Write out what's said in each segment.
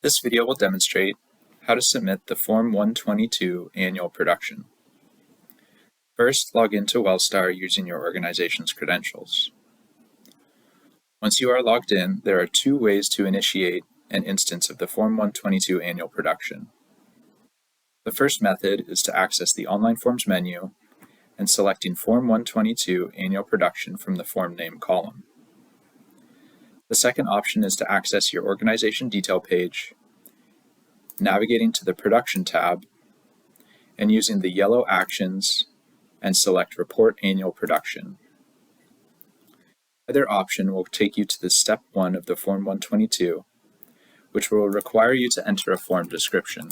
This video will demonstrate how to submit the Form 122 annual production. First, log into WellStar using your organization's credentials. Once you are logged in, there are two ways to initiate an instance of the Form 122 annual production. The first method is to access the Online Forms menu and selecting Form 122 Annual Production from the Form Name column. The second option is to access your organization detail page, navigating to the Production tab, and using the yellow actions and select Report Annual Production. Either option will take you to the Step 1 of the Form 122, which will require you to enter a form description.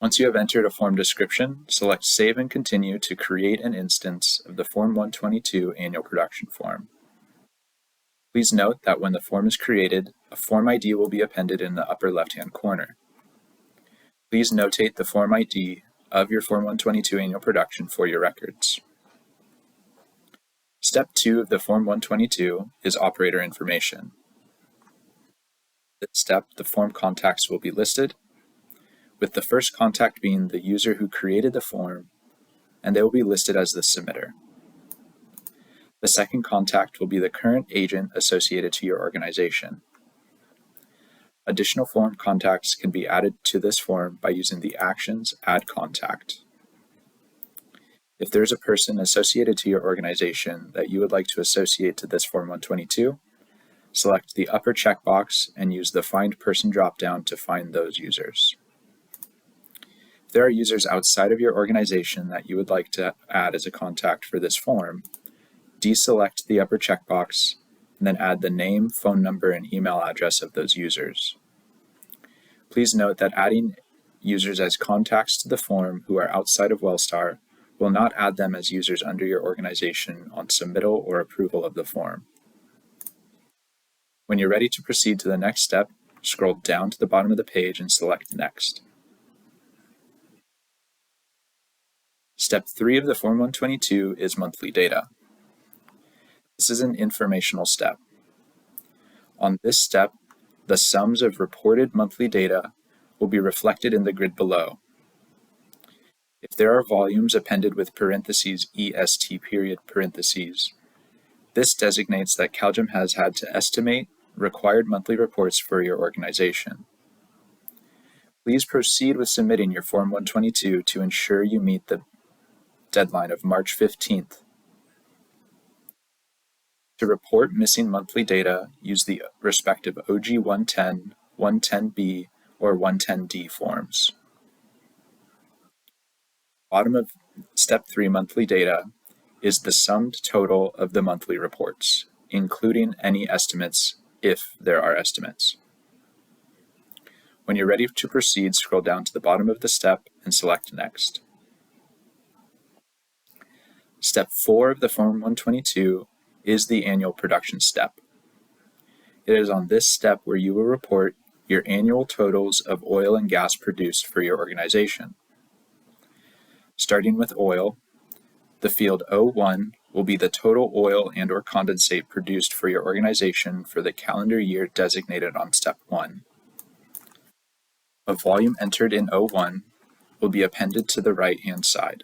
Once you have entered a form description, select Save and Continue to create an instance of the Form 122 Annual Production form. Please note that when the form is created, a Form ID will be appended in the upper left-hand corner. Please notate the Form ID of your Form 122 Annual Production for your records. Step 2 of the Form 122 is Operator Information. This step, the form contacts will be listed, with the first contact being the user who created the form, and they will be listed as the submitter. The second contact will be the current agent associated to your organization. Additional form contacts can be added to this form by using the actions Add Contact. If there is a person associated to your organization that you would like to associate to this Form 122, select the upper checkbox and use the Find Person dropdown to find those users. If there are users outside of your organization that you would like to add as a contact for this form, deselect the upper checkbox and then add the name, phone number, and email address of those users. Please note that adding users as contacts to the form who are outside of WellStar will not add them as users under your organization on submittal or approval of the form. When you're ready to proceed to the next step, scroll down to the bottom of the page and select Next. Step 3 of the Form 122 is Monthly Data. This is an informational step. On this step, the sums of reported monthly data will be reflected in the grid below. If there are volumes appended with parentheses EST period parentheses, this designates that CalGEM has had to estimate required monthly reports for your organization. Please proceed with submitting your Form 122 to ensure you meet the deadline of March 15th. To report missing monthly data, use the respective OG 110, 110B, or 110D forms. Bottom of Step 3 monthly data is the summed total of the monthly reports, including any estimates if there are estimates. When you're ready to proceed, scroll down to the bottom of the step and select Next. Step 4 of the Form 122 is the annual production step. It is on this step where you will report your annual totals of oil and gas produced for your organization. Starting with oil, the field O1 will be the total oil and/or condensate produced for your organization for the calendar year designated on Step 1. A volume entered in O1 will be appended to the right-hand side.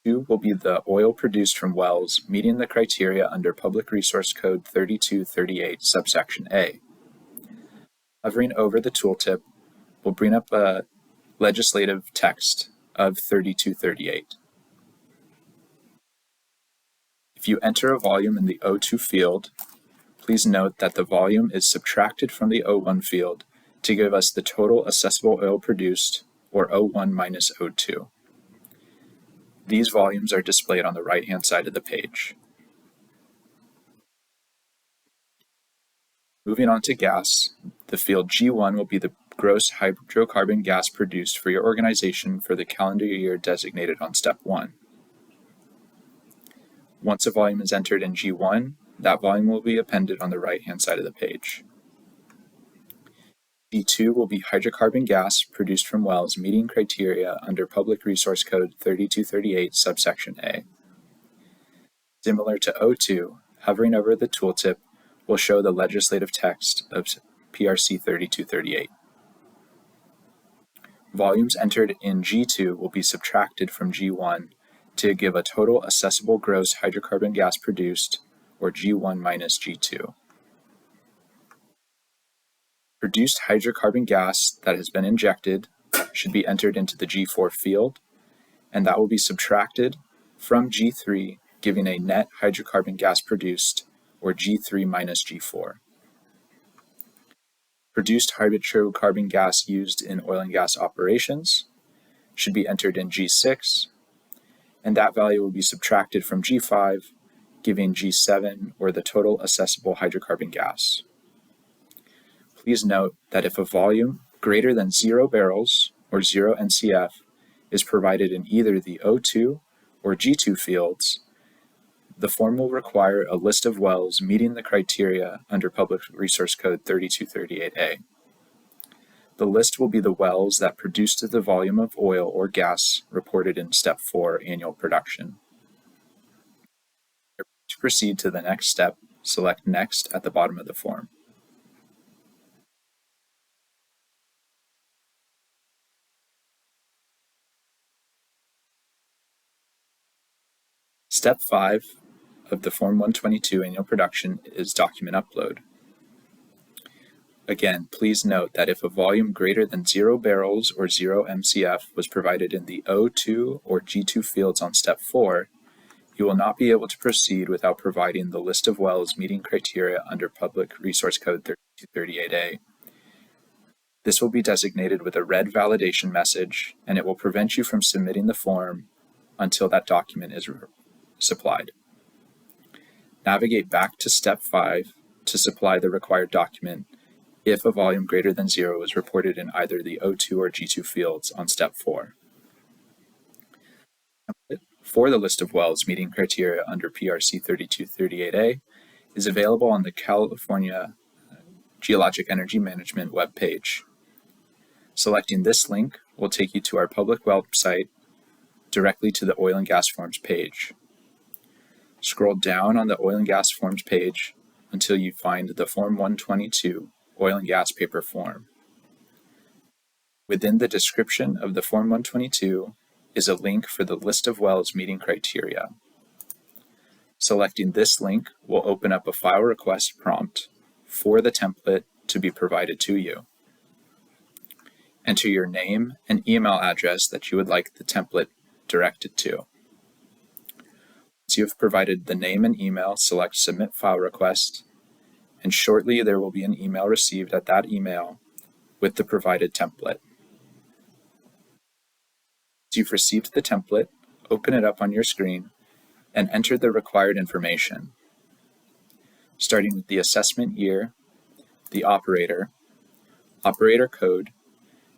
2 will be the oil produced from wells meeting the criteria under Public Resource Code 3238, subsection A. Hovering over the tooltip will bring up a legislative text of 3238. If you enter a volume in the O2 field, please note that the volume is subtracted from the O1 field to give us the total assessable oil produced, or O1 minus O2. These volumes are displayed on the right-hand side of the page. Moving on to gas, the field G1 will be the gross hydrocarbon gas produced for your organization for the calendar year designated on Step 1. Once a volume is entered in G1, that volume will be appended on the right-hand side of the page. G2 will be hydrocarbon gas produced from wells meeting criteria under Public Resource Code 3238, subsection A. Similar to O2, hovering over the tooltip will show the legislative text of PRC 3238. Volumes entered in G2 will be subtracted from G1 to give a total assessable gross hydrocarbon gas produced, or G1 minus G2. Produced hydrocarbon gas that has been injected should be entered into the G4 field, and that will be subtracted from G3, giving a net hydrocarbon gas produced, or G3 minus G4. Produced hydrocarbon gas used in oil and gas operations should be entered in G6, and that value will be subtracted from G5, giving G7, or the total assessable hydrocarbon gas. Please note that if a volume greater than 0 barrels, or 0 NCF, is provided in either the O2 or G2 fields, the form will require a list of wells meeting the criteria under Public Resource Code 3238A. The list will be the wells that produced the volume of oil or gas reported in Step 4 annual production. To proceed to the next step, select Next at the bottom of the form. Step 5 of the Form 122 annual production is document upload. Again, please note that if a volume greater than 0 barrels or 0 MCF was provided in the O2 or G2 fields on Step 4, you will not be able to proceed without providing the list of wells meeting criteria under Public Resource Code 3238A. This will be designated with a red validation message, and it will prevent you from submitting the form until that document is supplied. Navigate back to Step 5 to supply the required document if a volume greater than 0 is reported in either the O2 or G2 fields on Step 4. For the list of wells meeting criteria under PRC 3238A is available on the California Geologic Energy Management webpage. Selecting this link will take you to our public website directly to the Oil and Gas Forms page. Scroll down on the Oil and Gas Forms page until you find the Form 122 Oil and Gas Paper Form. Within the description of the Form 122 is a link for the list of wells meeting criteria. Selecting this link will open up a file request prompt for the template to be provided to you. Enter your name and email address that you would like the template directed to. Once you have provided the name and email, select Submit File Request, and shortly there will be an email received at that email with the provided template. Once you've received the template, open it up on your screen and enter the required information, starting with the assessment year, the operator, operator code,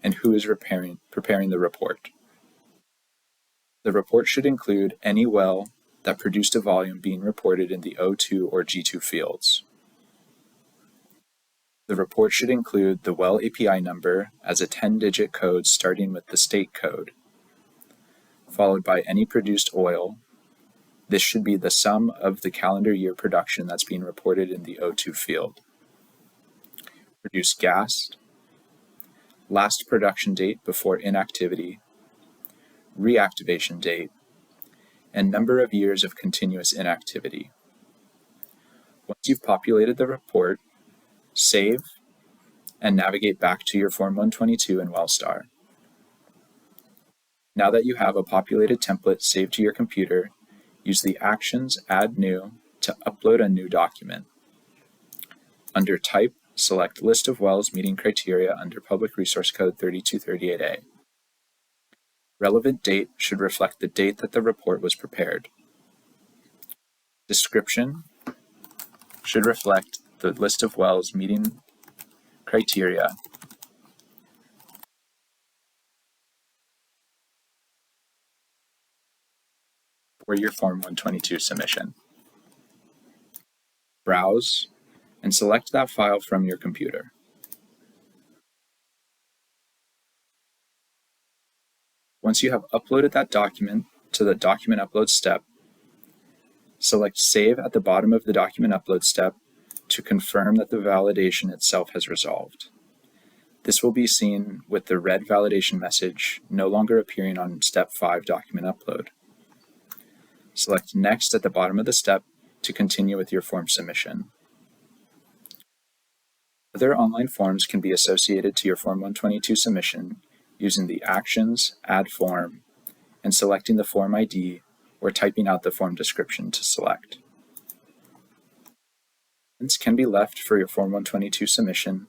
and who is preparing the report. The report should include any well that produced a volume being reported in the O2 or G2 fields. The report should include the well API number as a 10-digit code starting with the state code, followed by any produced oil. This should be the sum of the calendar year production that's being reported in the O2 field. Produced gas, last production date before inactivity, reactivation date, and number of years of continuous inactivity. Once you've populated the report, save and navigate back to your Form 122 in WellStar. Now that you have a populated template saved to your computer, use the Actions Add New to upload a new document. Under Type, select List of wells meeting criteria under Public Resource Code 3238A. Relevant date should reflect the date that the report was prepared. Description should reflect the list of wells meeting criteria for your Form 122 submission. Browse and select that file from your computer. Once you have uploaded that document to the document upload step, select Save at the bottom of the document upload step to confirm that the validation itself has resolved. This will be seen with the red validation message no longer appearing on Step 5 document upload. Select Next at the bottom of the step to continue with your form submission. Other online forms can be associated to your Form 122 submission using the Actions, Add Form, and selecting the form ID or typing out the form description to select. Comments can be left for your Form 122 submission.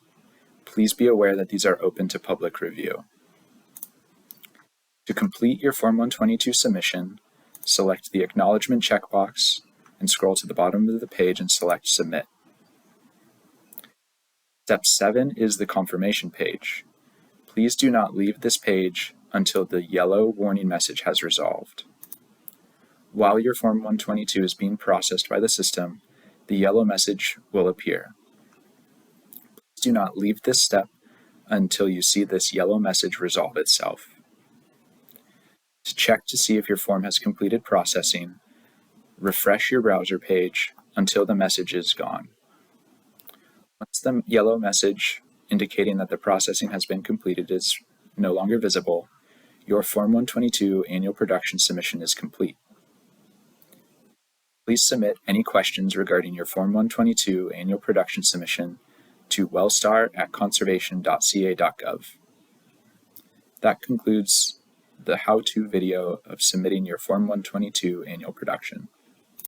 Please be aware that these are open to public review. To complete your Form 122 submission, select the Acknowledgement checkbox and scroll to the bottom of the page and select Submit. Step 7 is the confirmation page. Please do not leave this page until the yellow warning message has resolved. While your Form 122 is being processed by the system, the yellow message will appear. Please do not leave this step until you see this yellow message resolve itself. To check to see if your form has completed processing, refresh your browser page until the message is gone. Once the yellow message indicating that the processing has been completed is no longer visible, your Form 122 annual production submission is complete. Please submit any questions regarding your Form 122 annual production submission to wellstar@conservation.ca.gov. That concludes the how-to video of submitting your Form 122 annual production.